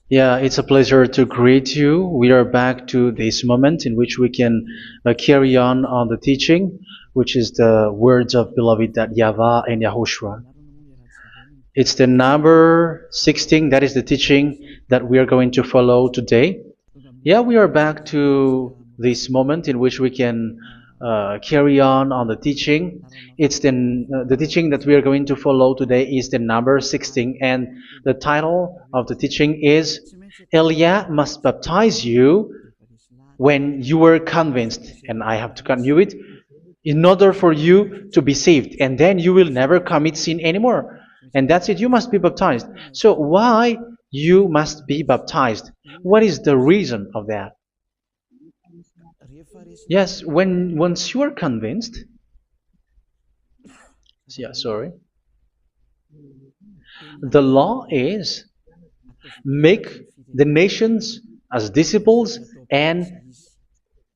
Yeah, it's a pleasure to greet you. We are back to this moment in which we can carry on the teaching, which is the words of beloved that YAHVAH and YAHOSHUA. It's the number 16, that is the teaching that we are going to follow today. Yeah, we are back to this moment in which we can carry on the teaching. It's the teaching that we are going to follow today is the number 16, and the title of the teaching is Elia must baptize you when you were convinced, and I have to continue it, in order for you to be saved, and then you will never commit sin anymore. And that's it, you must be baptized. So why you must be baptized? What is the reason of that? Yes, when once you are convinced, yeah, sorry, the law is make the nations as disciples and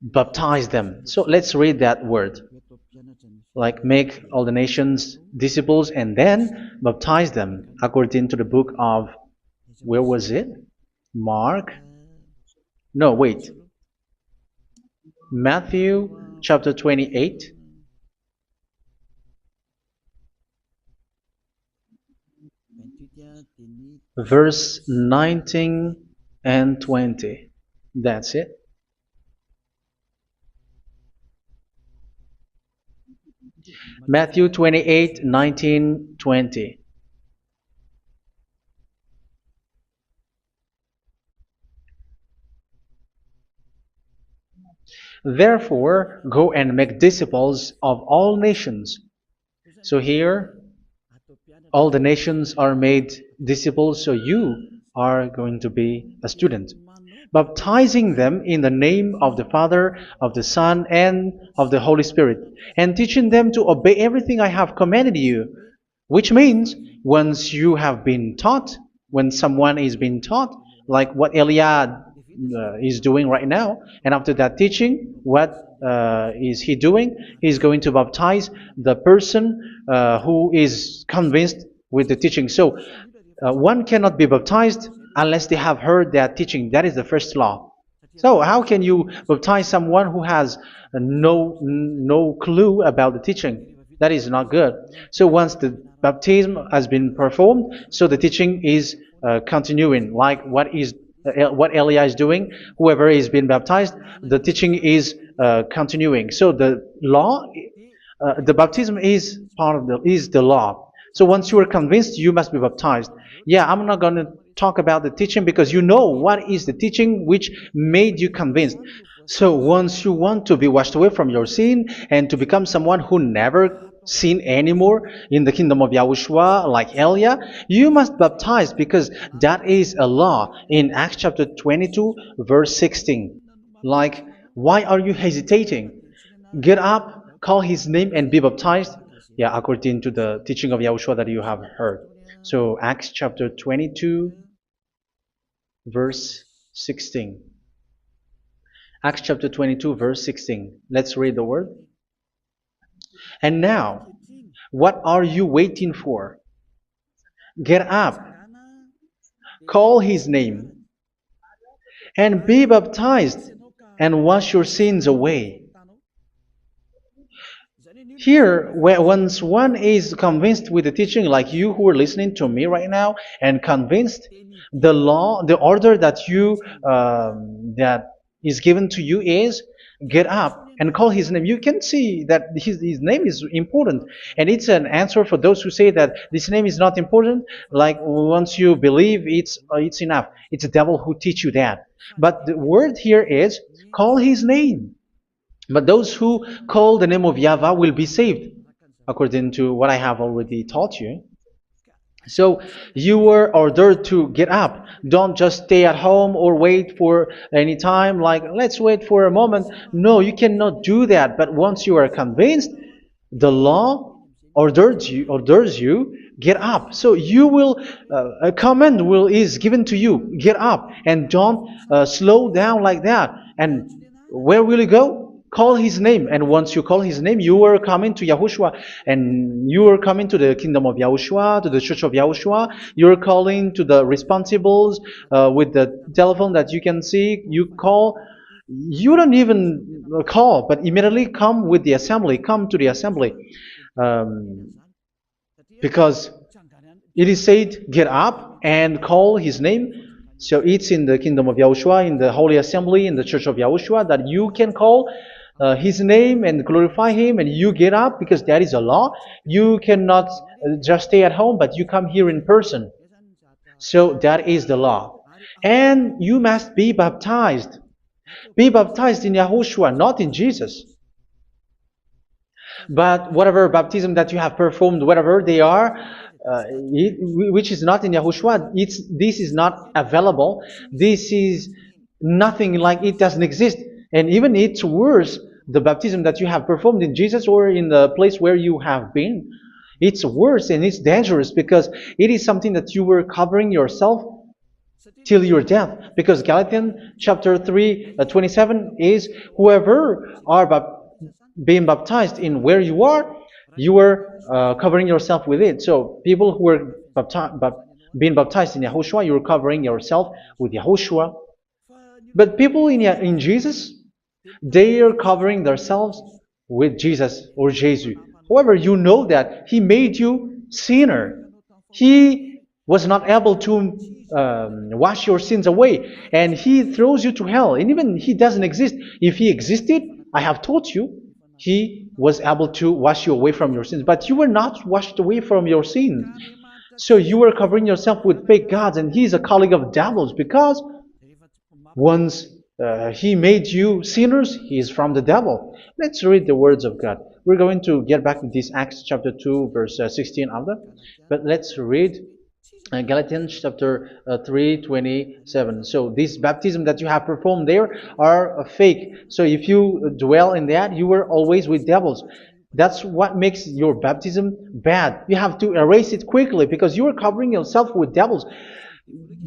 baptize them. So let's read that word. Like make all the nations disciples and then baptize them according to the book of, where was it? Mark? No, wait. Matthew chapter 28. Verse 19 and 20. That's it. Matthew 28, 19, 20. Therefore, go and make disciples of all nations. So here, all the nations are made disciples, so you are going to be a student. Baptizing them in the name of the Father, of the Son, and of the Holy Spirit, and teaching them to obey everything I have commanded you. Which means, once you have been taught, when someone is being taught, like what Elia is doing right now, and after that teaching, what is he doing? He's going to baptize the person who is convinced with the teaching. So one cannot be baptized unless they have heard that teaching. That is the first law. So how can you baptize someone who has no clue about the teaching? That is not good. So once the baptism has been performed, so the teaching is continuing. Like what Elia is doing, whoever is being baptized, the teaching is continuing. So the law, the baptism is part of the law. So once you are convinced, you must be baptized. Yeah, I'm not going to talk about the teaching because you know what is the teaching which made you convinced. So once you want to be washed away from your sin and to become someone who never sin anymore in the kingdom of YAHOSHUA, like Elia, you must baptize because that is a law in Acts chapter 22, verse 16. Like, why are you hesitating? Get up, call his name, and be baptized. Yeah, according to the teaching of YAHOSHUA that you have heard. So Acts chapter 22, verse 16. Acts chapter 22, verse 16. Let's read the word. And now, what are you waiting for? Get up, call his name, and be baptized, and wash your sins away. Here, once one is convinced with the teaching, like you who are listening to me right now, and convinced, the law, the order that that is given to you is get up and call his name. You can see that his name is important, and it's an answer for those who say that this name is not important. Like once you believe, it's enough. It's the devil who teach you that. But the word here is call his name. But those who call the name of YAHVAH will be saved, according to what I have already taught you. So you were ordered to get up. Don't just stay at home or wait for any time, like let's wait for a moment. No, you cannot do that. But once you are convinced, the law orders you get up. So you will a command is given to you, get up, and don't slow down like that. And where will you go? call his name. And once you call his name, you are coming to Yahushua. And you are coming to the kingdom of Yahushua, to the church of Yahushua. You're calling to the responsibles with the telephone that you can see. You call. You don't even call, but immediately come with the assembly. Come to the assembly. Um, because it is said, get up and call his name. So it's in the kingdom of Yahushua, in the holy assembly, in the church of Yahushua, that you can call his name and glorify him, and you get up, because that is a law. You cannot just stay at home, but you come here in person. So that is the law. And you must be baptized. Be baptized in Yahushua, not in Jesus. But whatever baptism that you have performed, whatever they are, which is not in Yahushua, this is not available. This is nothing, like it doesn't exist. And even it's worse, the baptism that you have performed in Jesus or in the place where you have been. It's worse and it's dangerous, because it is something that you were covering yourself till your death. Because Galatians chapter 3, 27 is, whoever are being baptized in where you are covering yourself with it. So people who were being baptized in Yahushua, you're covering yourself with Yahushua. But people in Jesus, they are covering themselves with Jesus or Jesus. However, you know that He made you sinner. He was not able to wash your sins away, and He throws you to hell. And even He doesn't exist. If He existed, I have taught you, He was able to wash you away from your sins. But you were not washed away from your sins. So you were covering yourself with fake gods, and He is a colleague of devils, because once He made you sinners, He is from the devil. Let's read the words of God. We're going to get back to this Acts chapter 2, verse 16 after. But let's read Galatians chapter 3, 27. So this baptism that you have performed there are fake. So if you dwell in that, you were always with devils. That's what makes your baptism bad. You have to erase it quickly, because you are covering yourself with devils.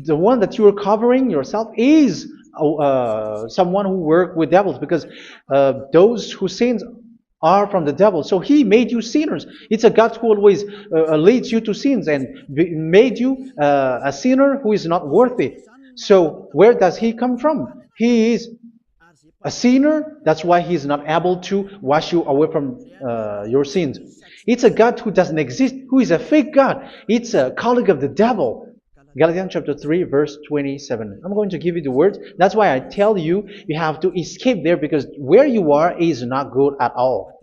The one that you are covering yourself is someone who works with devils, because those who sin are from the devil. So He made you sinners. It's a God who always leads you to sins, and made you a sinner who is not worthy. So where does He come from? He is a sinner. That's why He is not able to wash you away from your sins. It's a God who doesn't exist, who is a fake God. It's a colleague of the devil. Galatians chapter 3, verse 27. I'm going to give you the words. That's why I tell you, you have to escape there, because where you are is not good at all.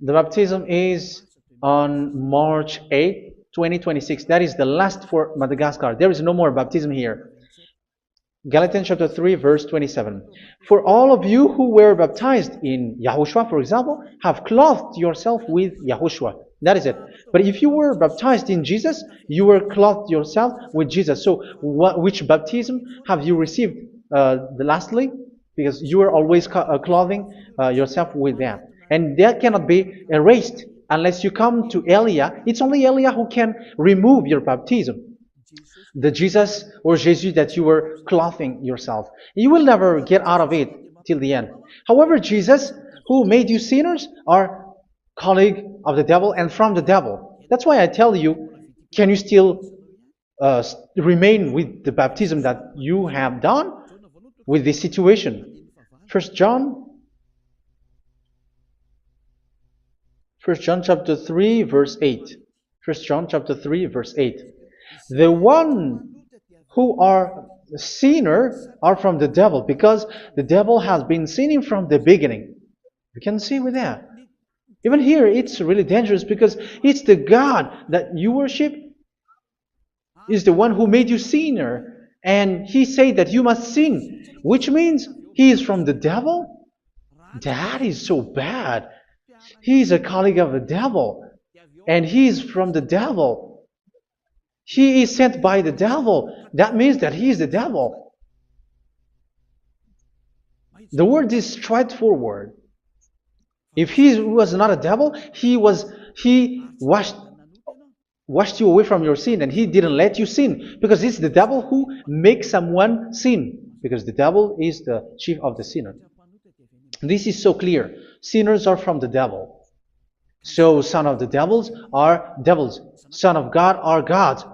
The baptism is on March 8, 2026. That is the last for Madagascar. There is no more baptism here. Galatians chapter 3, verse 27. For all of you who were baptized in Yahushua, for example, have clothed yourself with Yahushua. That is it. But if you were baptized in Jesus, you were clothed yourself with Jesus. So which baptism have you received lastly? Because you are always clothing yourself with that. And that cannot be erased unless you come to Eliah. It's only Eliah who can remove your baptism. The Jesus or Jesus that you were clothing yourself. You will never get out of it till the end. However, Jesus, who made you sinners, are colleague of the devil and from the devil. That's why I tell you, can you still remain with the baptism that you have done with this situation? First John chapter 3, verse 8. First John chapter 3, verse 8. The one who are sinner are from the devil, because the devil has been sinning from the beginning. You can see with that. Even here, it's really dangerous, because it's the God that you worship is the one who made you sinner, and He said that you must sin, which means He is from the devil. That is so bad. He is a colleague of the devil, and He is from the devil. He is sent by the devil. That means that He is the devil. The word is straightforward. If He was not a devil, He washed you away from your sin, and He didn't let you sin, because it's the devil who makes someone sin, because the devil is the chief of the sinner. This is so clear. Sinners are from the devil. So son of the devils are devils. Son of God are gods.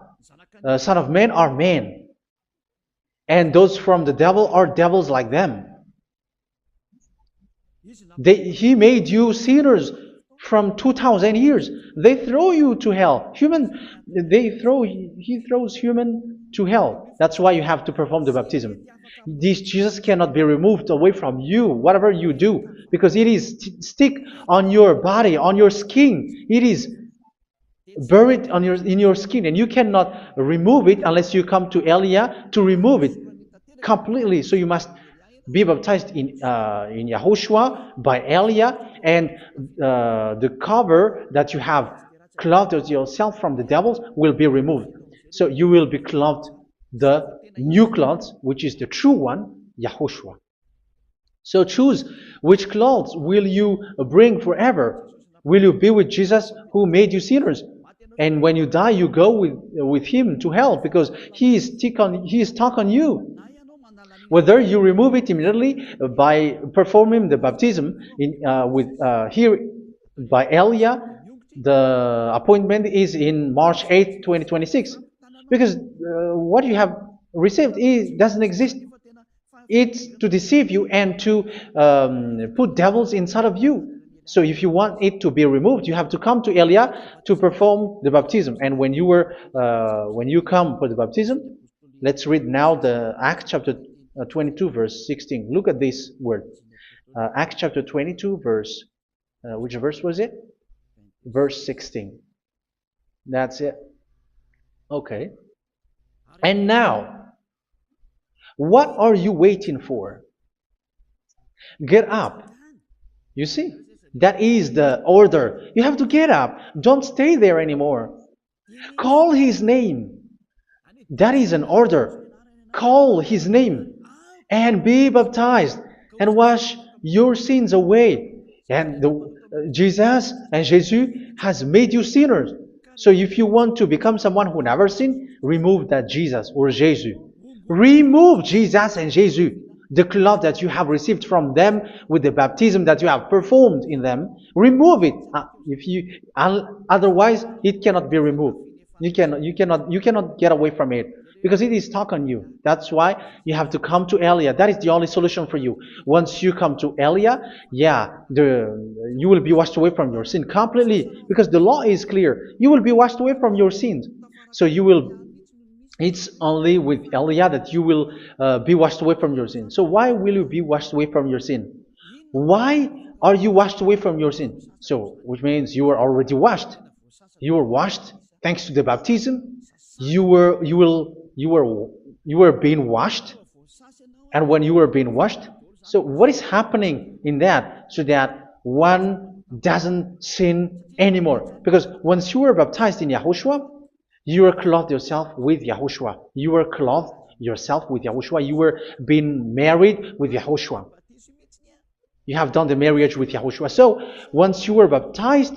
Son of men are men. And those from the devil are devils like them. He made you sinners from 2,000 years. They throw you to hell. He throws human to hell. That's why you have to perform the baptism. This Jesus cannot be removed away from you, whatever you do, because it is stick on your body, on your skin. It is buried in your skin, and you cannot remove it unless you come to Elia to remove it completely. So you must be baptized in YAHOSHUA by Elia, and the cover that you have clothed yourself from the devils will be removed. So you will be clothed the new clothes, which is the true one, YAHOSHUA. So choose which clothes will you bring forever. Will you be with Jesus who made you sinners? And when you die, you go with him to hell because he is stuck on you. Whether you remove it immediately by performing the baptism here by Elia, the appointment is in March 8, 2026. Because what you have received doesn't exist. It's to deceive you and to put devils inside of you. So if you want it to be removed, you have to come to Elia to perform the baptism. And when you come for the baptism, let's read now the Acts chapter 22 verse 16. Look at this word. Acts chapter 22 verse, which verse was it? Verse 16. That's it. Okay. And now, what are you waiting for? Get up. You see, that is the order. You have to get up. Don't stay there anymore. Call his name. That is an order. Call his name and be baptized and wash your sins away. And Jesus has made you sinners. So if you want to become someone who never sinned, remove that Jesus or Jesus. Remove Jesus and Jesus, the cloth that you have received from them with the baptism that you have performed in them. Remove it. Otherwise, it cannot be removed. You cannot get away from it because it is stuck on you. That's why you have to come to Elia. That is the only solution for you. Once you come to Elia, you will be washed away from your sin completely because the law is clear. You will be washed away from your sins. So it's only with Elia that you will be washed away from your sin. So why will you be washed away from your sin? Why are you washed away from your sin? So, which means you are already washed. You were washed thanks to the baptism. You were being washed, and when you were being washed, so what is happening in that? So that one doesn't sin anymore. Because once you were baptized in YAHOSHUA, you were clothed yourself with YAHOSHUA. You were clothed yourself with YAHOSHUA. You were being married with YAHOSHUA. You have done the marriage with YAHOSHUA. So once you were baptized,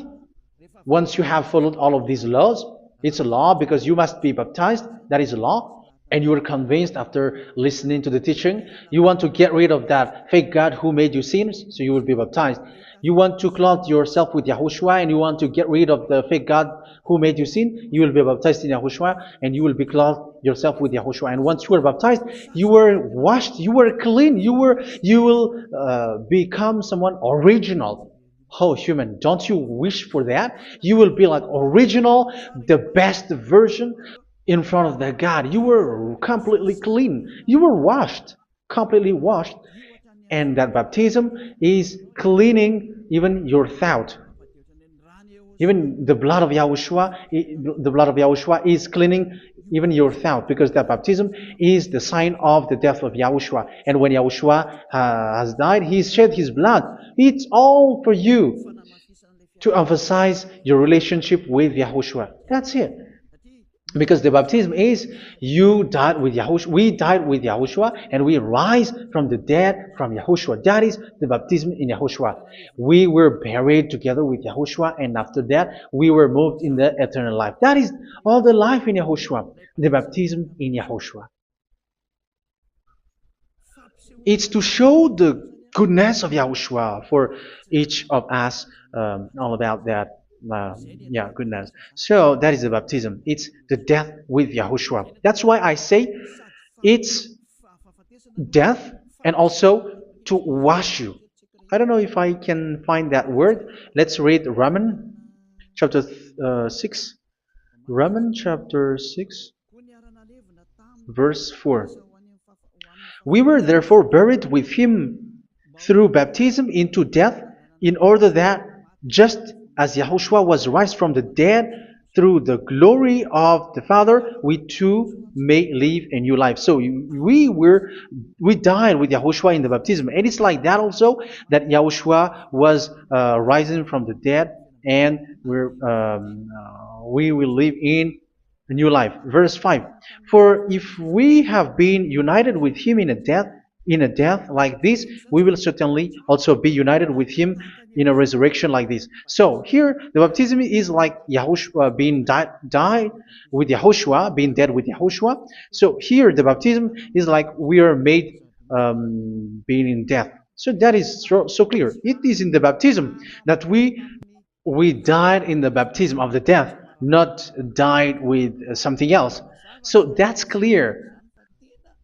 once you have followed all of these laws, it's a law because you must be baptized. That is a law. And you are convinced after listening to the teaching, you want to get rid of that fake God who made you sinners, so you will be baptized. You want to clothe yourself with YAHOSHUA and you want to get rid of the fake God who made you sin, you will be baptized in YAHOSHUA and you will be clothed yourself with YAHOSHUA. And once you are baptized, you were washed, you were clean, you will become someone original. Oh, human, don't you wish for that? You will be like original, the best version in front of the God. You were completely clean. You were washed, completely washed. And that baptism is cleaning even your thought. Even the blood of YAHOSHUA is cleaning even your thought, because that baptism is the sign of the death of YAHOSHUA. And when YAHOSHUA has died, he shed his blood. It's all for you to emphasize your relationship with YAHOSHUA. That's it. Because the baptism is you died with YAHOSHUA, we died with YAHOSHUA, and we rise from the dead from YAHOSHUA. That is the baptism in YAHOSHUA. We were buried together with YAHOSHUA, and after that we were moved in the eternal life. That is all the life in YAHOSHUA, the baptism in YAHOSHUA. It's to show the goodness of Yahushua for each of us, all about that. Yeah, goodness. So that is the baptism. It's the death with Yahushua. That's why I say it's death and also to wash you. I don't know if I can find that word. Let's read Romans chapter 6. Romans chapter 6, verse 4. We were therefore buried with him through baptism into death, in order that, just as Yahushua was raised from the dead through the glory of the Father, we too may live a new life. So we died with Yahushua in the baptism, and it's like that also that Yahushua was rising from the dead, and we will live in a new life. Verse 5. For if we have been united with him in a death like this, we will certainly also be united with him in a resurrection like this. So here the baptism is like Yahushua being died with Yahushua, being dead with Yahushua. So here the baptism is like we are made being in death. So that is so clear. It is in the baptism that we died in the baptism of the death, not died with something else. So that's clear.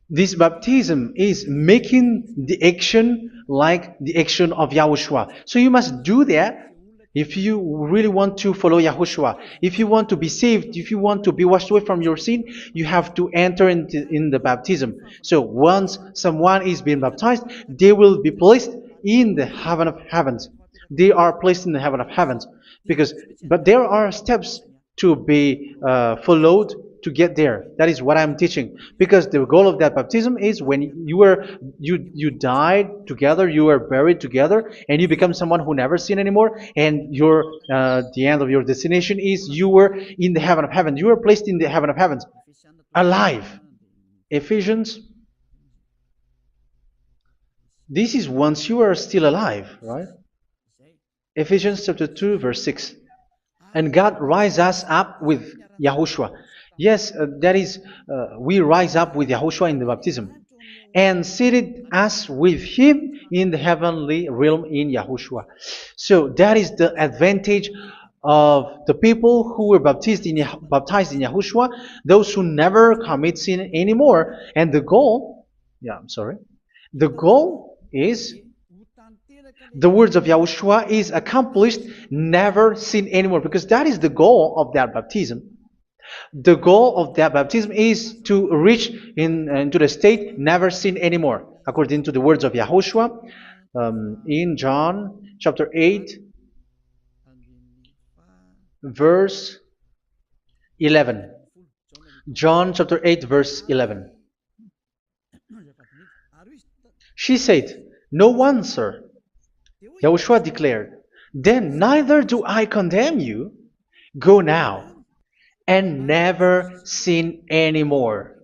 This baptism is making the action like the action of Yahushua. So you must do that if you really want to follow Yahushua. If you want to be saved, if you want to be washed away from your sin, you have to enter in the baptism. So once someone is being baptized, they will be placed in the heaven of heavens. They are placed in the heaven of heavens, but there are steps to be followed to get there. That is what I'm teaching, because the goal of that baptism is when you died together, you were buried together, and you become someone who never sin anymore, and the end of your destination is you were in the heaven of heaven. You were placed in the heaven of heavens, alive. Ephesians. This is once you are still alive, right? Ephesians chapter 2, verse 6. And God rise us up with Yahushua. Yes, that is, we rise up with Yahushua in the baptism. And seated us with him in the heavenly realm in Yahushua. So that is the advantage of the people who were baptized in Yahushua, those who never commit sin anymore. And the goal, the goal is the words of Yahushua is accomplished, never sin anymore, because that is the goal of that baptism. The goal of that baptism is to reach into the state never sin anymore, according to the words of Yahushua in John chapter 8, verse 11. John chapter 8, verse 11. She said, "No one, sir." Yahushua declared, "Then neither do I condemn you. Go now and never sin anymore."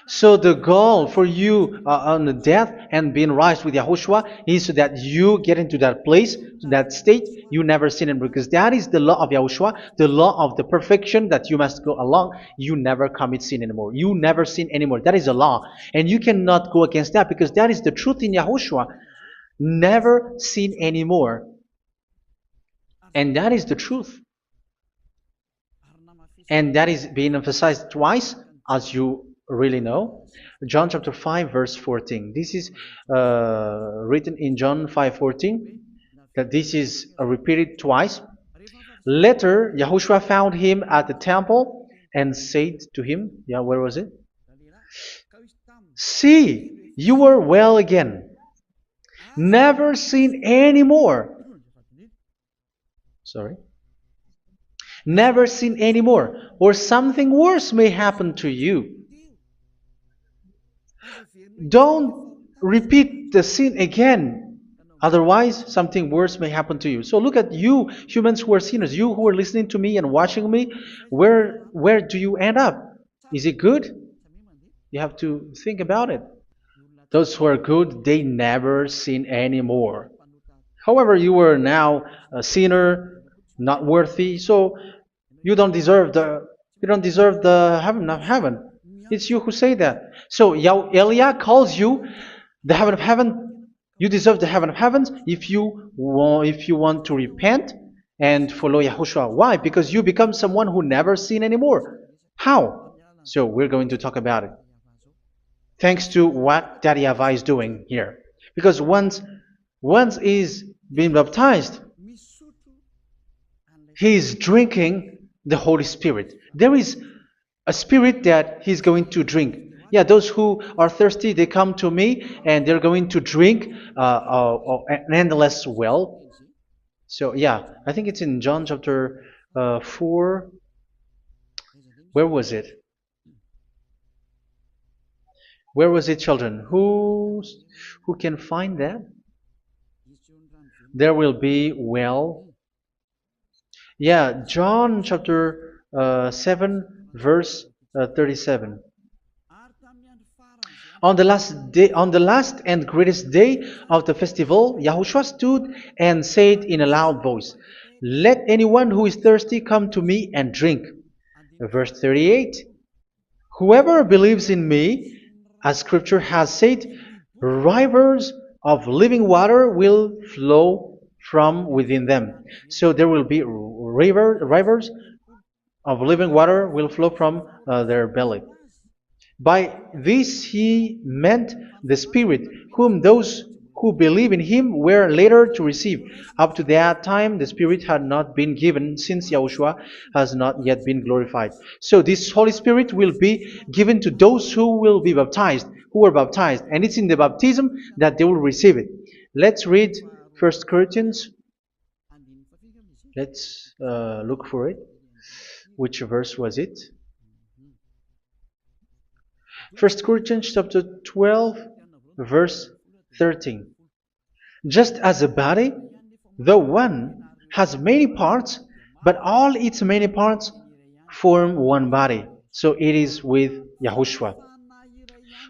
So the goal for you on the death and being raised with Yahushua is so that you get into that place, to that state, you never sin anymore. Because that is the law of Yahushua, the law of the perfection that you must go along. You never commit sin anymore. You never sin anymore. That is a law. And you cannot go against that, because that is the truth in Yahushua. Never sin anymore. And that is the truth. And that is being emphasized twice, as you really know. John chapter 5, verse 14. This is written in John 5:14, that this is repeated twice. Later, Yahushua found him at the temple and said to him, where was it? "See, you are well again. Never sin anymore." Never sin anymore, or something worse may happen to you. Don't repeat the sin again. Otherwise, something worse may happen to you. So look at you, humans who are sinners, you who are listening to me and watching me. Where do you end up? Is it good? You have to think about it. Those who are good, they never sin anymore. However, you are now a sinner, not worthy, so you don't deserve the heaven of heaven. It's you who say that. So Eliah calls you the heaven of heaven You deserve the heaven of heavens if you want to repent and follow Yahushua. Why? Because you become someone who never sin anymore. How? So we're going to talk about it. Thanks to what Daddy YAHVAH is doing here. Because once is being baptized, he is drinking the Holy Spirit. There is a spirit that he's going to drink. Yeah, those who are thirsty, they come to me and they're going to drink an endless well. So yeah, I think it's in John chapter 4. Where was it? Where was it, children? Who can find that? There will be well. Yeah, John chapter 7, verse 37. On the last and greatest day of the festival, Yahushua stood and said in a loud voice, "Let anyone who is thirsty come to me and drink." Verse 38. Whoever believes in me, as Scripture has said, rivers of living water will flow from within them. So there will be rivers of living water will flow from their belly. By this he meant the Spirit, whom those who believe in him were later to receive. Up to that time, the Spirit had not been given, since Yahushua has not yet been glorified. So this Holy Spirit will be given to those who will be baptized, who were baptized. And it's in the baptism that they will receive it. Let's read 1 Corinthians. Let's look for it. Which verse was it? 1 Corinthians chapter 12, verse 13. Just as a body, though one, has many parts, but all its many parts form one body. So it is with Yahushua.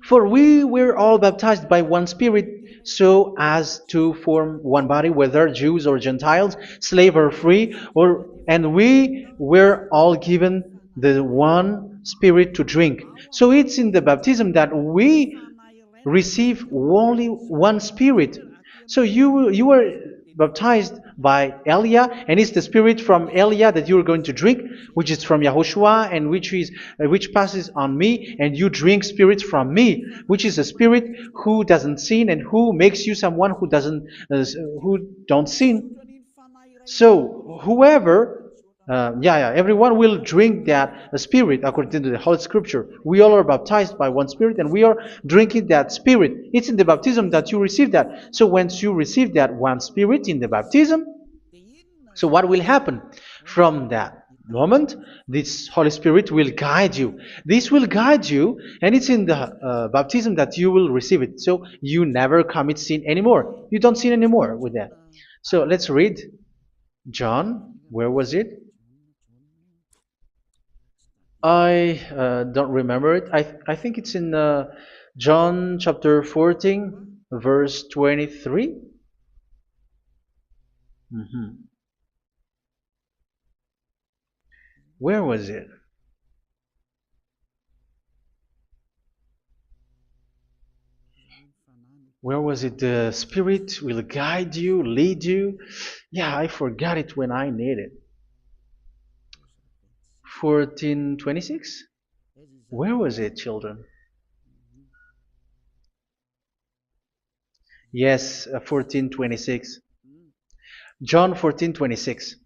For we were all baptized by one Spirit, so as to form one body, whether Jews or Gentiles, slave or free, and we were all given the one Spirit to drink. So it's in the baptism that we receive only one Spirit. So you were baptized by Elia, and it's the Spirit from Elia that you are going to drink, which is from Yahushua, and which passes on me, and you drink Spirit from me, which is a Spirit who doesn't sin and who makes you someone who don't sin. So everyone will drink that Spirit according to the Holy Scripture. We all are baptized by one Spirit, and we are drinking that Spirit. It's in the baptism that you receive that. So once you receive that one Spirit in the baptism, so what will happen? From that moment, this Holy Spirit will guide you. This will guide you, and it's in the baptism that you will receive it. So you never commit sin anymore. You don't sin anymore with that. So let's read John. Where was it? I don't remember it. I think it's in John chapter 14, verse 23. Where was it? Where was it? The Spirit will guide you, lead you. Yeah, I forgot it when I need it. 14:26? Where was it, children? Yes, 14:26. John 14:26.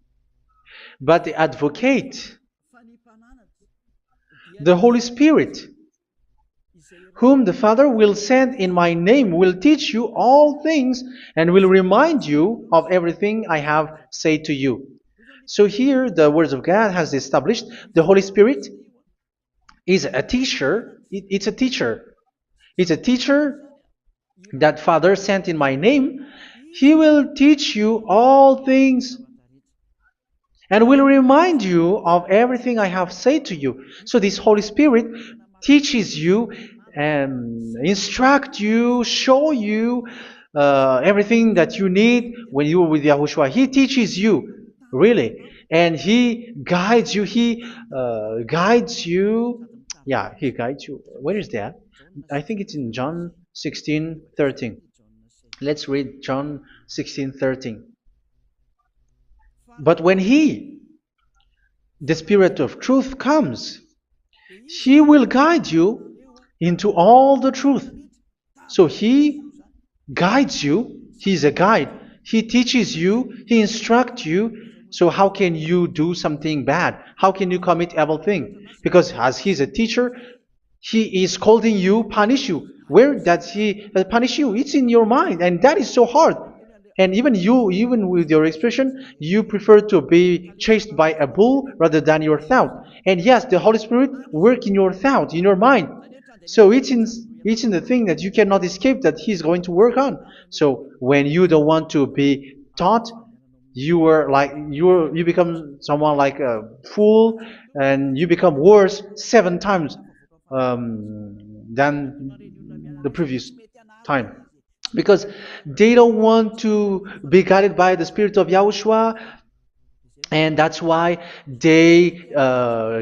But the Advocate, the Holy Spirit, whom the Father will send in my name, will teach you all things and will remind you of everything I have said to you. So here the words of God has established the Holy Spirit is a teacher. It's a teacher. It's a teacher that Father sent in my name. He will teach you all things and will remind you of everything I have said to you. So this Holy Spirit teaches you and instruct you, show you everything that you need when you are with Yahushua. He teaches you, really. And He guides you. He guides you. Yeah, He guides you. Where is that? I think it's in John 16:13. Let's read John 16:13. But when He, the Spirit of truth, comes, He will guide you into all the truth. So He guides you. He's a guide. He teaches you. He instructs you. So how can you do something bad? How can you commit evil thing? Because as He's a teacher, He is scolding you, punish you. Where does He punish you? It's in your mind, and that is so hard. And even you, even with your expression, you prefer to be chased by a bull rather than your thought. And yes, the Holy Spirit work in your thought, in your mind. So it's in the thing that you cannot escape that He's going to work on. So when you don't want to be taught, you become someone like a fool, and you become worse 7 times than the previous time, because they don't want to be guided by the Spirit of Yahushua, and that's why they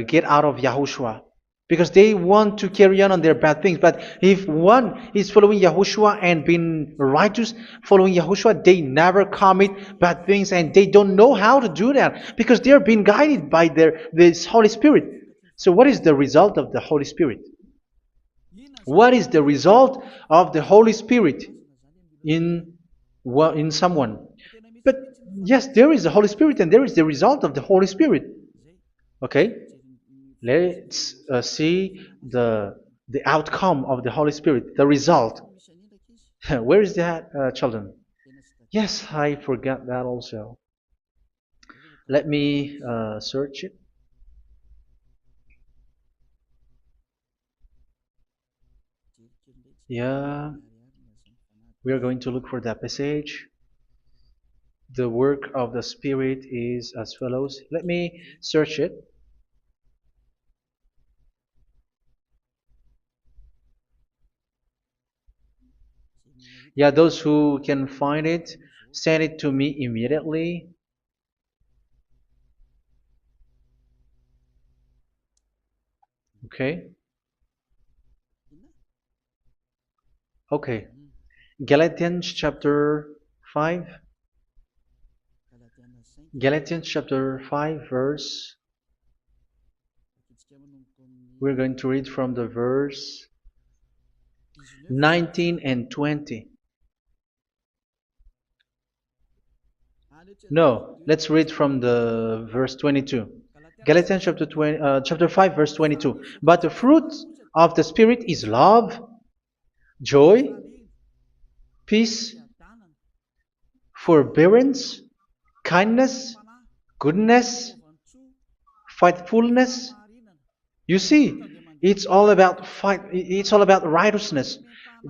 get out of Yahushua, because they want to carry on their bad things. But if one is following Yahushua and being righteous, following Yahushua, they never commit bad things, and they don't know how to do that because they're being guided by this Holy Spirit. So what is the result of the Holy Spirit? What is the result of the Holy Spirit in someone? But yes, there is the Holy Spirit, and there is the result of the Holy Spirit. Okay, let's see the outcome of the Holy Spirit, the result. Where is that, children? Yes, I forgot that also. Let me search it. Yeah, we are going to look for that passage. The work of the Spirit is as follows. Let me search it. Yeah, those who can find it, send it to me immediately. Okay. Okay. Galatians chapter 5. Galatians chapter 5 verse. We're going to read from the verse 19 and 20. No, let's read from the verse 22. Galatians chapter 5 verse 22. But the fruit of the Spirit is love, joy, peace, forbearance, kindness, goodness, faithfulness. You see, it's all about fight. It's all about righteousness,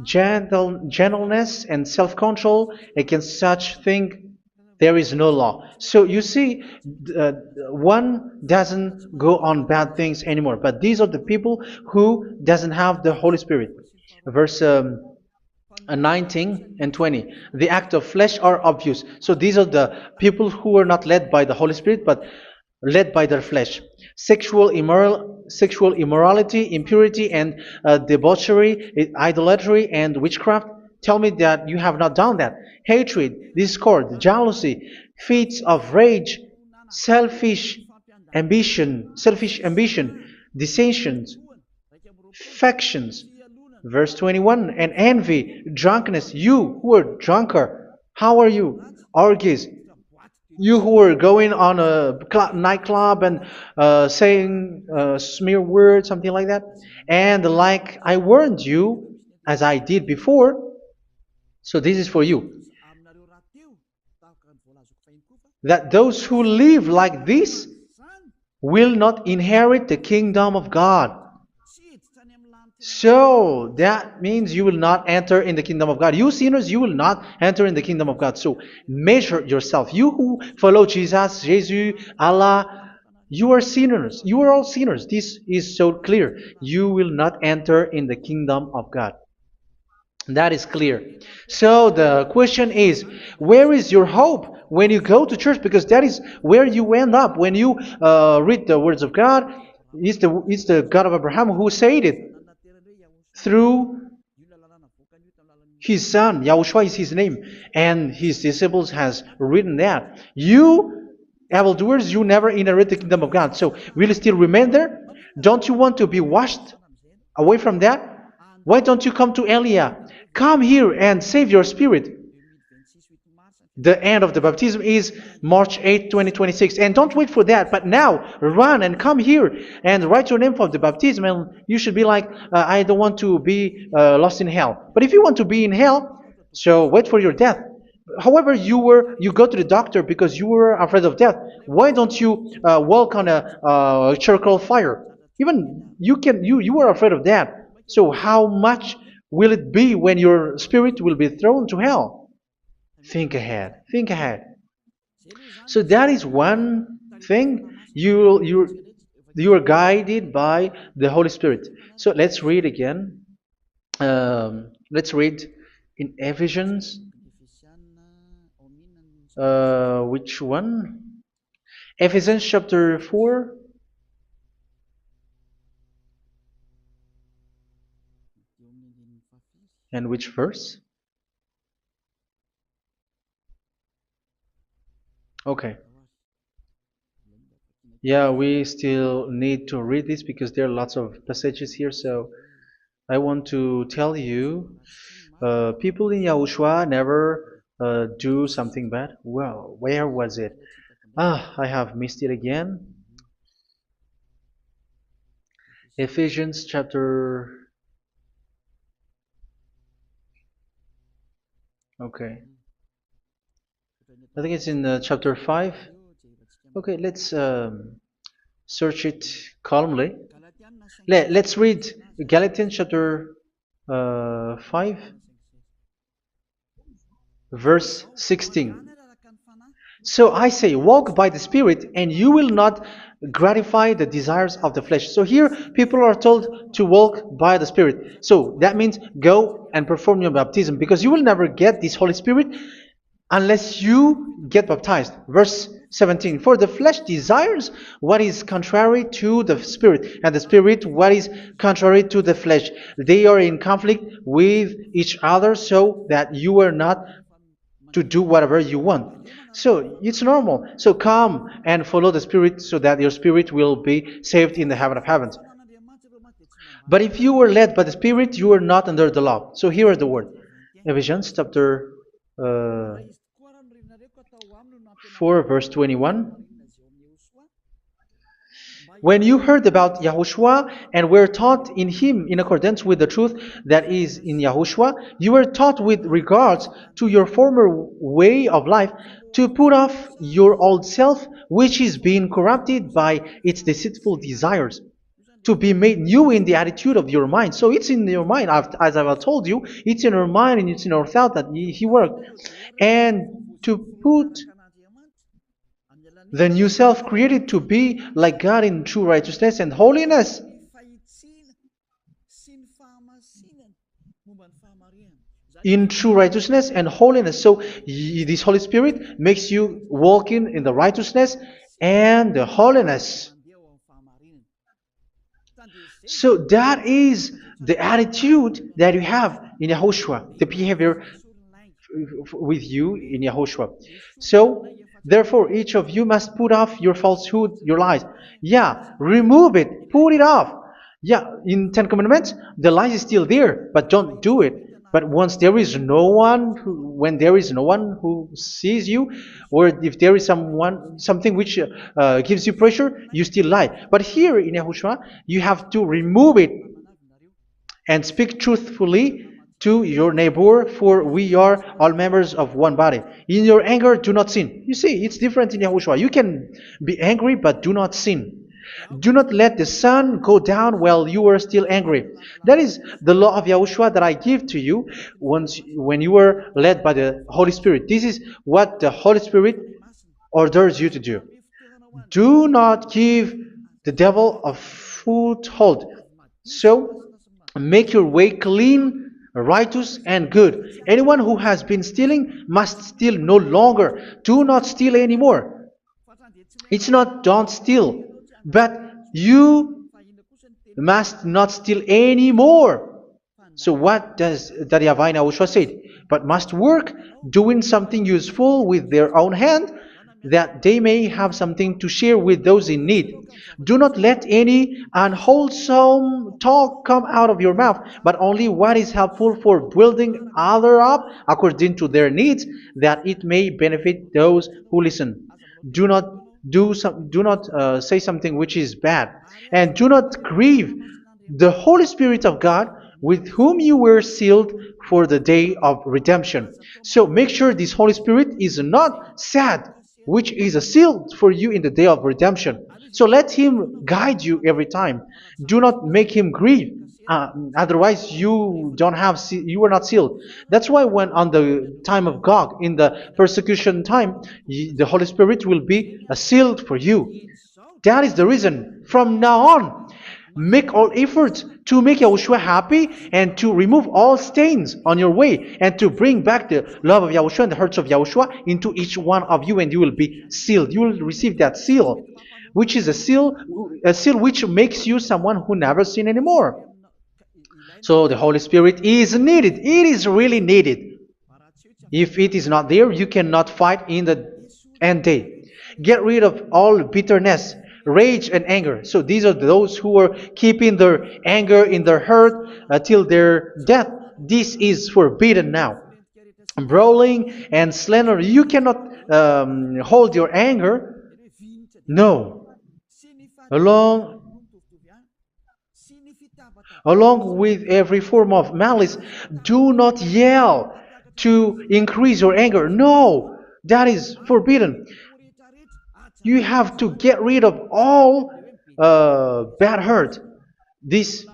gentleness, and self-control. Against such thing, there is no law. So you see, one doesn't go on bad things anymore. But these are the people who doesn't have the Holy Spirit. Verse 19 and 20. The act of flesh are obvious. So these are the people who are not led by the Holy Spirit, but led by their flesh. Sexual immorality, impurity, and debauchery, idolatry, and witchcraft. Tell me that you have not done that. Hatred, discord, jealousy, fits of rage, selfish ambition, dissensions, factions. Verse 21, and envy, drunkenness. You who are drunkard, how are you? Orgies. You who are going on a nightclub and saying smear words, something like that. And like I warned you, as I did before, so this is for you. That those who live like this will not inherit the kingdom of God. So that means you will not enter in the kingdom of God. You sinners, you will not enter in the kingdom of God. So measure yourself. You who follow Jesus, Allah, you are sinners. You are all sinners. This is so clear. You will not enter in the kingdom of God. That is clear. So the question is, where is your hope when you go to church? Because that is where you end up. When you read the words of God, it's the God of Abraham who said it. Through His son, Yahushua is his name, and his disciples has written that. You, evildoers, you never inherit the kingdom of God. So will you still remain there? Don't you want to be washed away from that? Why don't you come to Elia? Come here and save your spirit. The end of the baptism is March 8, 2026. And don't wait for that, but now run and come here and write your name for the baptism. And you should be like, I don't want to be lost in hell. But if you want to be in hell, so wait for your death. However, you go to the doctor because you were afraid of death. Why don't you walk on a charcoal fire? Even you were afraid of that. So how much will it be when your spirit will be thrown to hell? Think ahead. Think ahead. So that is one thing. You are guided by the Holy Spirit. So let's read again. Let's read in Ephesians. Which one? Ephesians chapter 4. And which verse? Okay. Yeah, we still need to read this because there are lots of passages here. So I want to tell you, people in Yahushua never do something bad. Well, where was it? I have missed it again. Ephesians chapter. Okay. I think it's in chapter 5. Okay, let's search it calmly. Let's read Galatians chapter 5, verse 16. So I say, walk by the Spirit, and you will not gratify the desires of the flesh. So here, people are told to walk by the Spirit. So that means go and perform your baptism, because you will never get this Holy Spirit unless you get baptized. Verse 17. For the flesh desires what is contrary to the Spirit, and the Spirit what is contrary to the flesh. They are in conflict with each other, so that you are not to do whatever you want. So it's normal. So come and follow the Spirit so that your spirit will be saved in the heaven of heavens. But if you were led by the Spirit, you are not under the law. So here is the word. Ephesians chapter 4 verse 21. When you heard about Yahushua and were taught in him in accordance with the truth that is in Yahushua, you were taught with regards to your former way of life to put off your old self, which is being corrupted by its deceitful desires, to be made new in the attitude of your mind. So it's in your mind, as I've told you, it's in our mind and it's in our thought that he worked. And to put the new self created to be like God in true righteousness and holiness. In true righteousness and holiness. So this Holy Spirit makes you walk in the righteousness and the holiness. So that is the attitude that you have in Yahushua, the behavior with you in Yahushua. So therefore, each of you must put off your falsehood, your lies. Yeah, remove it, put it off. Yeah, in Ten Commandments, the lies is still there, but don't do it. But once there is no one, when there is no one who sees you, or if there is something which gives you pressure, you still lie. But here in Yahushua, you have to remove it and speak truthfully to your neighbor, for we are all members of one body. In your anger, do not sin. You see, it's different in Yahushua. You can be angry, but do not sin. Do not let the sun go down while you are still angry. That is the law of Yahushua that I give to you when you were led by the Holy Spirit. This is what the Holy Spirit orders you to do. Do not give the devil a foothold. So, make your way clean, righteous, and good. Anyone who has been stealing must steal no longer. Do not steal anymore. It's not don't steal, but you must not steal anymore. So what does Daddy Yahweh and YAHOSHUA said? But must work doing something useful with their own hand, that they may have something to share with those in need. Do not let any unwholesome talk come out of your mouth, but only what is helpful for building other up according to their needs, that it may benefit those who listen. Do not do not say something which is bad, and do not grieve the Holy Spirit of God, with whom you were sealed for the day of redemption. So make sure this Holy Spirit is not sad, which is a seal for you in the day of redemption. So let him guide you every time. Do not make him grieve. Otherwise, you are not sealed. That's why when on the time of God, in the persecution time, the Holy Spirit will be a sealed for you. That is the reason. From now on, make all efforts to make Yahushua happy and to remove all stains on your way and to bring back the love of Yahushua and the hearts of Yahushua into each one of you, and you will be sealed. You will receive that seal, which is a seal which makes you someone who never sin anymore. So the Holy Spirit is needed. It is really needed. If it is not there, you cannot fight in the end day. Get rid of all bitterness, rage, and anger. So these are those who are keeping their anger in their heart till their death. This is forbidden now. Brawling and slander. You cannot hold your anger. No. Along Along with every form of malice, do not yell to increase your anger. No, that is forbidden. You have to get rid of all bad hurt. This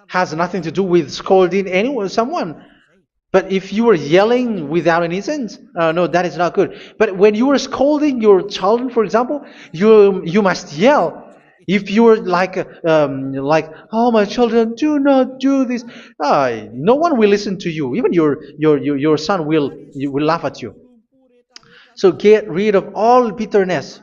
has nothing to do with scolding anyone, someone. But if you are yelling without any sense, no, that is not good. But when you are scolding your children, for example, you must yell. If you are like, oh my children, do not do this, no one will listen to you. Even your son will laugh at you. So get rid of all bitterness.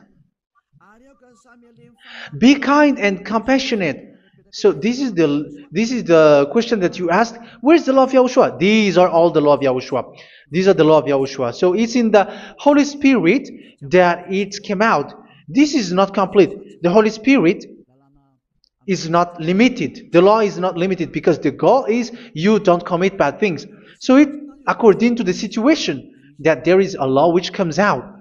Be kind and compassionate. So this is the question that you asked. Where's the law of Yahushua? These are all the law of Yahushua. These are the law of Yahushua. So it's in the Holy Spirit that it came out. This is not complete. The Holy Spirit is not limited. The law is not limited because the goal is you don't commit bad things. So it according to the situation that there is a law which comes out,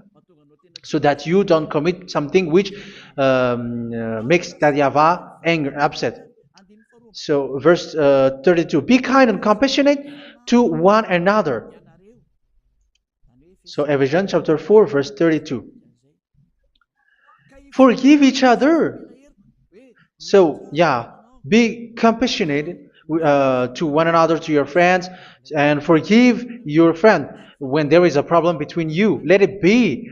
so that you don't commit something which makes that YAHVAH angry, upset. So verse 32, be kind and compassionate to one another. So Ephesians chapter 4 verse 32. Forgive each other. So yeah, be compassionate to one another, to your friends, and forgive your friend when there is a problem between you. Let it be.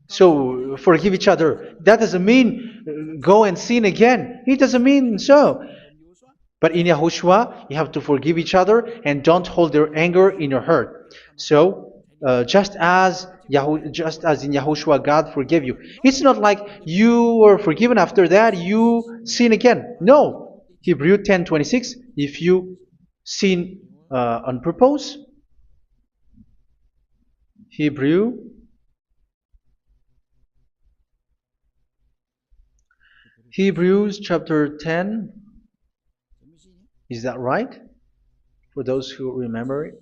So forgive each other. That doesn't mean go and sin again. It doesn't mean so. But in Yahushua, you have to forgive each other and don't hold their anger in your heart. So just as in Yahushua, God forgave you. It's not like you were forgiven after that you sin again. No. Hebrew 10:26. If you sin on purpose, Hebrews chapter 10. Is that right? For those who remember it?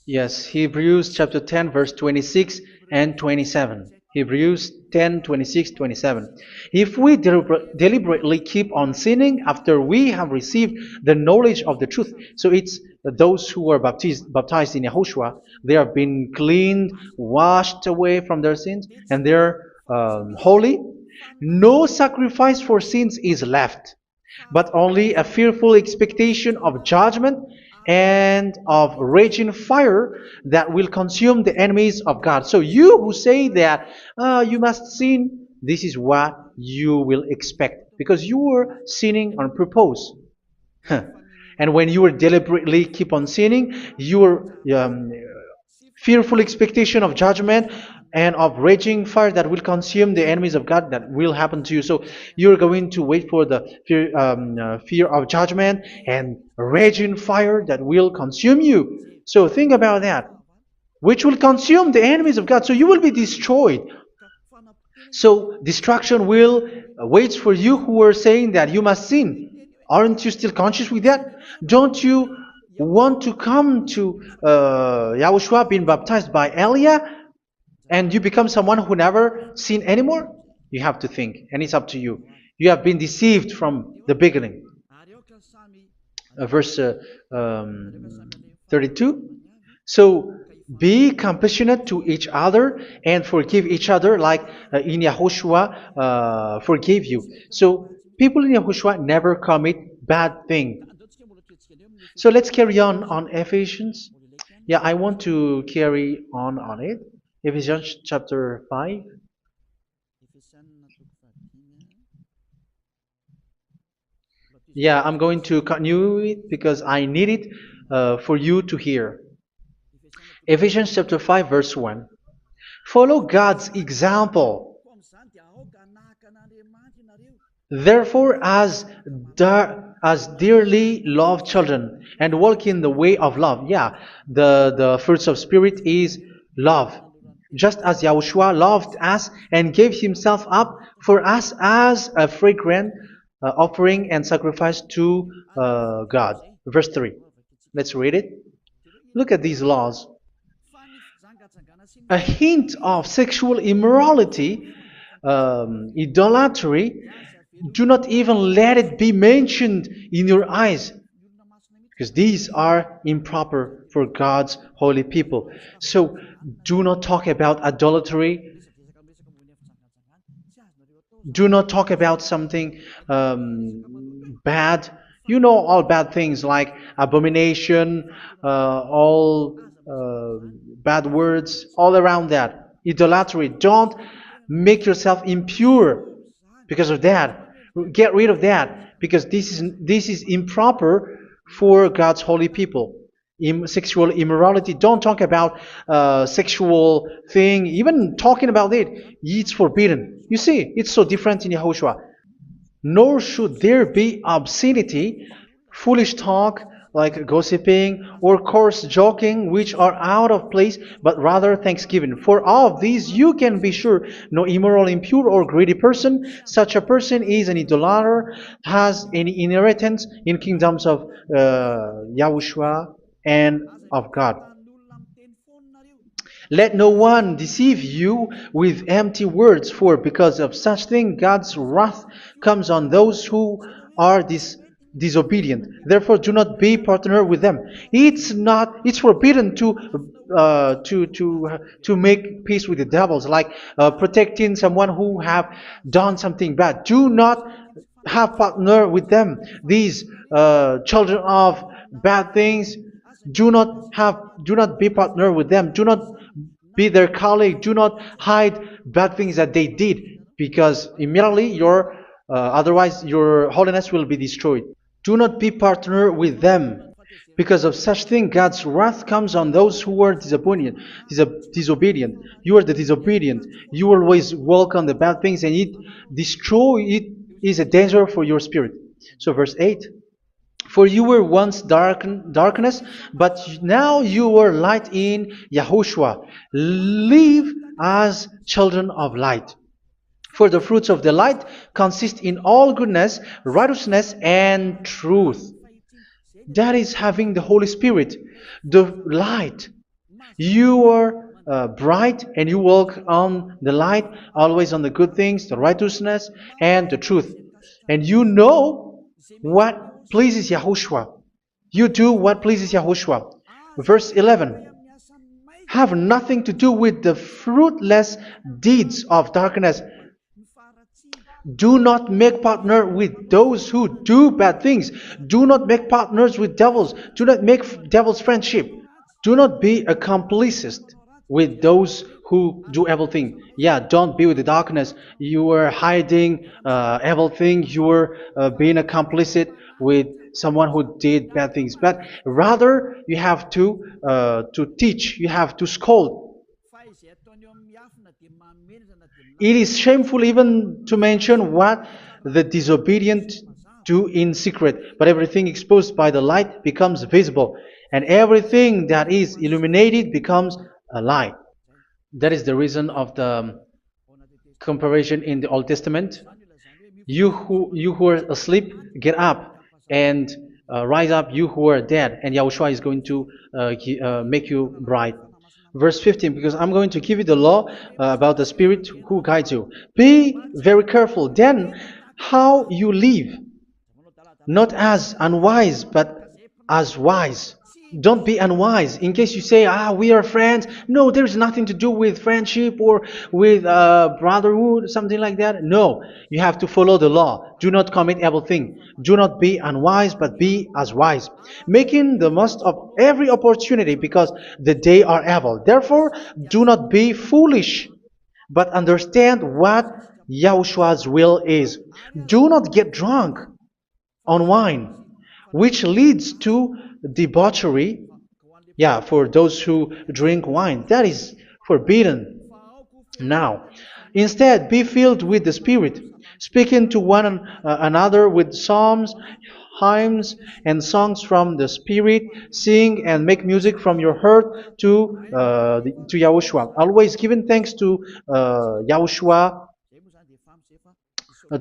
Yes, Hebrews chapter 10 verse 26 and 27. Hebrews 10, 26, 27. If we deliberately keep on sinning after we have received the knowledge of the truth, so it's those who are baptized in Yahushua, they have been cleaned, washed away from their sins, and they're holy. No sacrifice for sins is left, but only a fearful expectation of judgment and of raging fire that will consume the enemies of God. So you who say that you must sin, this is what you will expect, because you were sinning on purpose. And when you were deliberately keep on sinning, you were fearful expectation of judgment and of raging fire that will consume the enemies of God that will happen to you. So you're going to wait for the fear of judgment and raging fire that will consume you. So think about that, which will consume the enemies of God. So you will be destroyed. So destruction will wait for you who are saying that you must sin. Aren't you still conscious with that? Don't you want to come to Yahushua being baptized by Elia and you become someone who never sinned anymore? You have to think, and it's up to you. You have been deceived from the beginning. Verse 32. So be compassionate to each other and forgive each other like in Yahushua forgave you. So people in Yahushua never commit bad thing. So let's carry on Ephesians. Yeah, I want to carry on it. Ephesians chapter 5. Yeah, I'm going to continue it because I need it for you to hear. Ephesians chapter 5 verse 1. Follow God's example. Therefore, as dearly loved children, and walk in the way of love. Yeah, the fruits of spirit is love. Just as Yahushua loved us and gave himself up for us as a fragrant offering and sacrifice to God. Verse 3. Let's read it. Look at these laws. A hint of sexual immorality, idolatry, do not even let it be mentioned in your eyes, because these are improper for God's holy people. So do not talk about idolatry. Do not talk about something bad. You know all bad things like abomination, all bad words, all around that. Idolatry. Don't make yourself impure because of that. Get rid of that because this is improper for God's holy people. Sexual immorality. Don't talk about sexual thing. Even talking about it, it's forbidden. You see, it's so different in Yahushua. Nor should there be obscenity, foolish talk like gossiping or coarse joking, which are out of place, but rather thanksgiving. For of these you can be sure: no immoral, impure, or greedy person, such a person is an idolater, has any inheritance in kingdoms of Yahushua and of God. Let no one deceive you with empty words, for because of such thing God's wrath comes on those who are disobedient. Therefore, do not be partner with them. It's forbidden to make peace with the devils, like protecting someone who have done something bad. Do not have partner with them. These children of bad things, do not be partner with them. Do not be their colleague. Do not hide bad things that they did, because immediately otherwise your holiness will be destroyed. Do not be partner with them. Because of such thing, God's wrath comes on those who are disobedient. You are the disobedient. You always walk on the bad things, and it is a danger for your spirit. So verse 8. For you were once darkness, but now you are light in Yahushua. Live as children of light. For the fruits of the light consist in all goodness, righteousness, and truth. That is having the Holy Spirit, the light. You are bright and you walk on the light, always on the good things, the righteousness, and the truth. And you know what pleases Yahushua. You do what pleases Yahushua. Verse 11. Have nothing to do with the fruitless deeds of darkness. Do not make partner with those who do bad things. Do not make partners with devils. Do not make devils friendship. Do not be accomplices with those who do evil thing. Yeah, don't be with the darkness. You are hiding evil thing. You are being complicit with someone who did bad things, but rather you have to teach, you have to scold. It is shameful even to mention what the disobedient do in secret, but everything exposed by the light becomes visible, and everything that is illuminated becomes a light. That is the reason of the comparison in the Old Testament. You who are asleep, get up and rise up, you who are dead, and Yahushua is going to make you bright. Verse 15, because I'm going to give you the law about the Spirit who guides you. Be very careful then how you live, not as unwise, but as wise. Don't be unwise. In case you say, we are friends. No, there's nothing to do with friendship or with brotherhood, something like that. No, you have to follow the law. Do not commit evil thing. Do not be unwise, but be as wise, making the most of every opportunity, because the day are evil. Therefore, do not be foolish, but understand what Yahushua's will is. Do not get drunk on wine, which leads to debauchery. Yeah, for those who drink wine, that is forbidden now. Instead, be filled with the Spirit, speaking to one another with psalms, hymns, and songs from the Spirit. Sing and make music from your heart to Yahushua. Always giving thanks to Yahushua,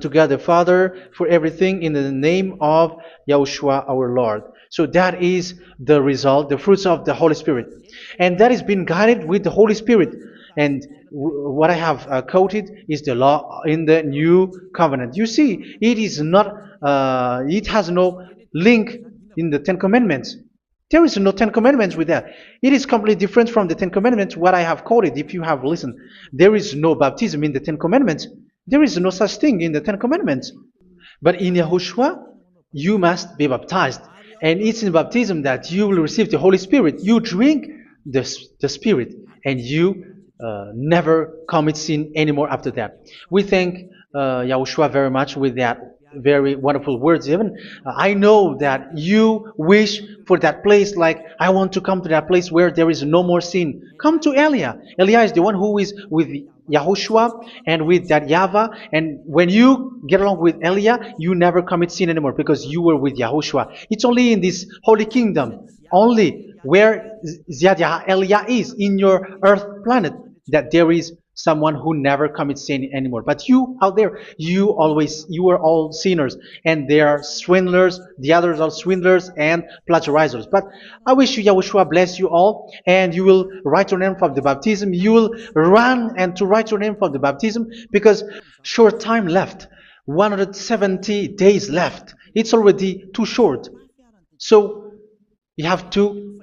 to God the Father, for everything in the name of Yahushua our Lord. So that is the result, the fruits of the Holy Spirit. And that is being guided with the Holy Spirit. And what I have quoted is the law in the new covenant. You see, it is not, it has no link in the Ten Commandments. There is no Ten Commandments with that. It is completely different from the Ten Commandments, what I have quoted, if you have listened. There is no baptism in the Ten Commandments. There is no such thing in the Ten Commandments. But in Yahushua, you must be baptized. And it's in baptism that you will receive the Holy Spirit. You drink the Spirit, and you never commit sin anymore after that. We thank Yahushua very much with that very wonderful words. Even I know that you wish for that place, like I want to come to that place where there is no more sin. Come to Elia. Elia is the one who is with Yahushua and with that YAHVAH, and when you get along with Elia, you never commit sin anymore because you were with Yahushua. It's only in this holy kingdom, only where Ziad Elia is, in your earth planet, that there is someone who never commits sin anymore. But you out there, you are all sinners, and they are swindlers. The others are swindlers and plagiarizers. But I wish you, Yahushua, bless you all, and you will write your name for the baptism. You will run and to write your name for the baptism, because short time left, 170 days left. It's already too short. So you have to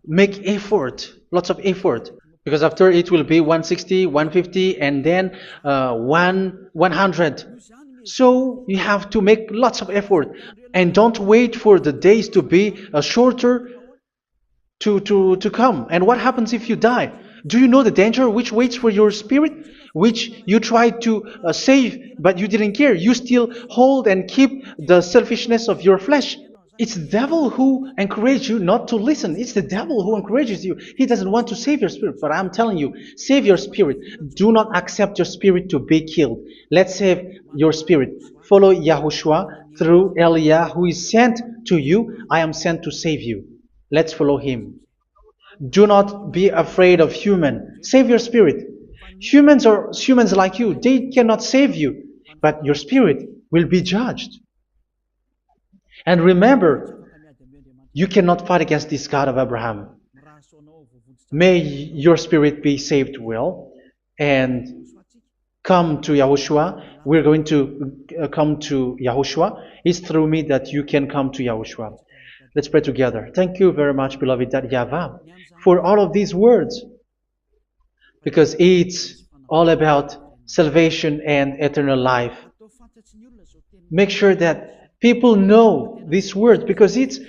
make effort, lots of effort, because after it will be 160, 150, and then 100. So you have to make lots of effort, and don't wait for the days to be shorter to come. And what happens if you die? Do you know the danger which waits for your spirit, which you tried to save, but you didn't care? You still hold and keep the selfishness of your flesh. It's the devil who encourages you not to listen. It's the devil who encourages you. He doesn't want to save your spirit. But I'm telling you, save your spirit. Do not accept your spirit to be killed. Let's save your spirit. Follow Yahushua through Elia, who is sent to you. I am sent to save you. Let's follow him. Do not be afraid of human. Save your spirit. Humans are humans like you. They cannot save you. But your spirit will be judged. And remember, you cannot fight against this God of Abraham. May your spirit be saved well and come to Yahushua. We're going to come to Yahushua. It's through me that you can come to Yahushua. Let's pray together. Thank you very much, beloved YAHVAH, for all of these words, because it's all about salvation and eternal life. Make sure that people know these words, because it's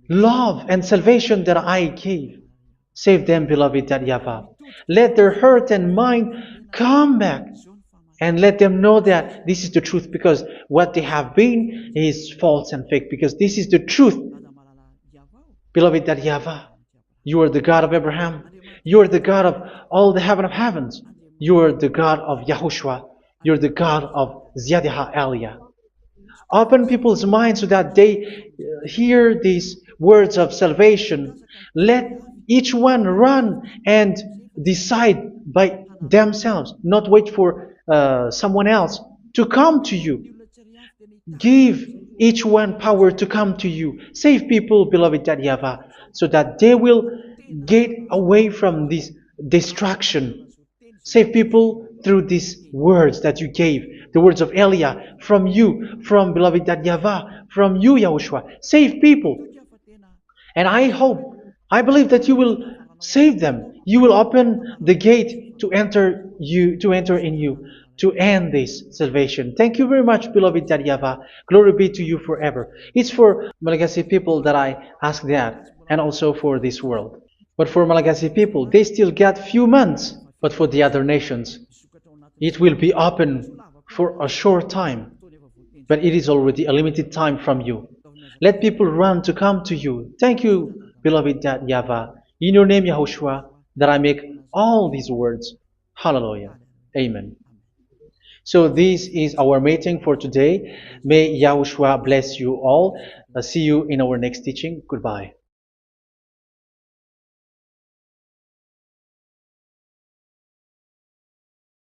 love and salvation that I gave. Save them, beloved YAHVAH. Let their heart and mind come back And let them know that this is the truth, because what they have been is false and fake, because this is the truth. Beloved, that YAHVAH, you are the God of Abraham. You are the God of all the heaven of heavens. You are the God of YAHOSHUA. You are the God of Ziyadiha Aliyah. Open people's minds so that they hear these words of salvation. Let each one run and decide by themselves, not wait for someone else to come to you. Give each one power to come to you. Save people, beloved YAHVAH, so that they will get away from this destruction. Save people through these words that you gave, the words of Elia, from you, from beloved YAHVAH, from you, Yahushua. Save people. And I believe that you will save them. You will open the gate to enter in you, to end this salvation. Thank you very much, beloved YAHVAH. Glory be to you forever. It's for Malagasy people that I ask that, and also for this world. But for Malagasy people, they still got few months. But for the other nations, it will be open for a short time. But it is already a limited time from you. Let people run to come to you. Thank you, beloved YAHVAH. In your name, Yahushua, that I make all these words. Hallelujah. Amen. So this is our meeting for today. May Yahushua bless you all. See you in our next teaching. Goodbye.